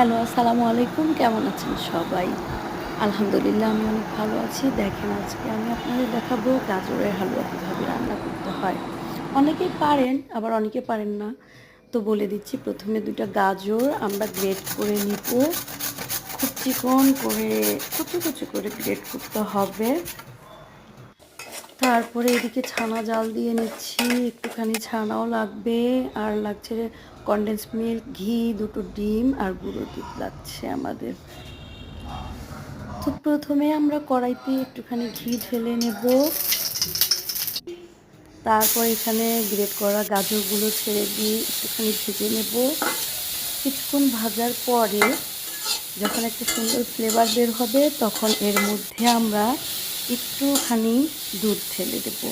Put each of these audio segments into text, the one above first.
Hello, আসসালামু আলাইকুম। কেমন আছেন সবাই? আলহামদুলিল্লাহ আমি অনেক ভালো আছি। দেখেন আজকে আমি আপনাদের দেখাবো গাজরের হালুয়া কিভাবে রান্না করতে হয়। অনেকেই পারেন, আবার অনেকে পারেন না। তো বলে দিচ্ছি ১ম এ ২ টা গাজর আমরা গ্রেট করে নিবো। খুব চিকন করে কুচি, কুচি করে গ্রেট করতে হবে। তারপরে এদিকে ছানা জাল দিয়ে নিচ্ছি। একটুখানি ছানাও লাগবে। আর লাগছে কনডেন্স মিল্ক, ঘি, ২ টো ডিম আর গুঁড়ো দুধ লাগছে আমাদের। তো ১ম এ আমরা কড়াইতে একটুখানি ঘি ঢেলে নেব। তারপর এখানে গ্রেট করা গাজরগুলো ছেড়ে দিয়ে একটুখানি ভেজে নেব। কিছুক্ষণ ভাজার পরে যখন একটা সুন্দর ফ্লেভার বের হবে তখন এর মধ্যে আমরা একটুখানি দুধ ঢেলে দেব।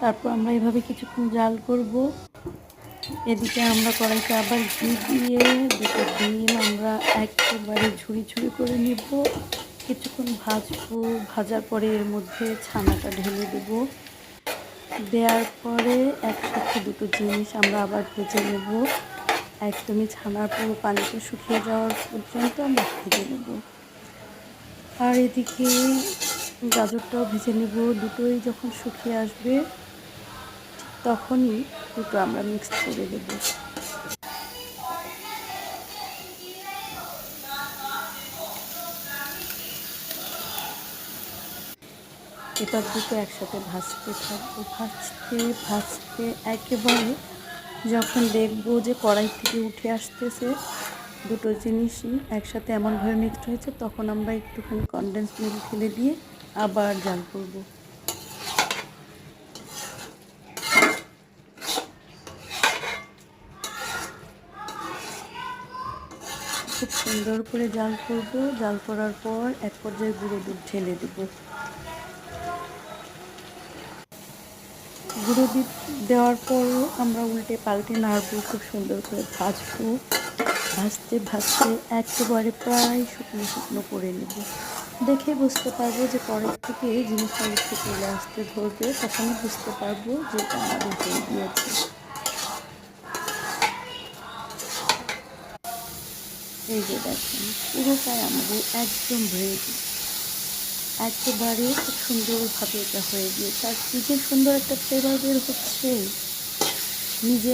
তারপর আমরা এভাবে কিছুক্ষণ জাল করব। এদিকে আমরা কড়াইতে আবার ঘি দিয়ে ২ টো ডিম আমরা একেবারে ঝুরি, ঝুরি করে নিব। কিছুক্ষণ ভাজবো। ভাজার পরে এর মধ্যে ছানাটা ঢেলে দেব। দেওয়ার পরে একসাথে ২ টো জিনিস আমরা আবার ভেজে নেব। একদমই ছানার পুরো পানিটা শুকিয়ে যাওয়ার পর্যন্ত আমরা ভেজে নেব। আর এদিকে গাজরটাও ভেজে নেব। দুটোই যখন শুকিয়ে আসবে তখনই দুটো আমরা মিক্সড করে দেব। এবার দুটো একসাথে ভাজতে থাকবো। ভাজতে ভাজতে একেবারে যখন দেখবো যে কড়াই থেকে উঠে আসতেছে দুটো জিনিসই একসাথে এমনভাবে মিক্সড হয়েছে তখন আমরা একটুখানি কনডেন্স মিল্ক ঢেলে দিয়ে আবার জাল করব। খুব সুন্দর করে জাল করব। জাল করার পর এক পর্যায়ে গুঁড়ো দুধ ঢেলে দেব। গুঁড়ো দুধ দেওয়ার পরও আমরা উল্টে পাল্টে নাড়বো, খুব সুন্দর করে ভাজবো। ভাজতে ভাজতে একেবারে প্রায় শুকনো শুকনো করে নেব। দেখে বুঝতে পারবো যে কড়াই থেকে জিনিসটা উঠে চলে আসতে ধরবে, তখনই বুঝতে পারবো যে এটা আমাদের হয়ে গিয়েছে। এই যে দেখেন পুরোটাই আমাদের একদম রেডি। একেবারে খুব সুন্দরভাবে এটা হয়ে গিয়েছে। আর কি যে সুন্দর একটা ফ্লেভার বের হচ্ছে নিজে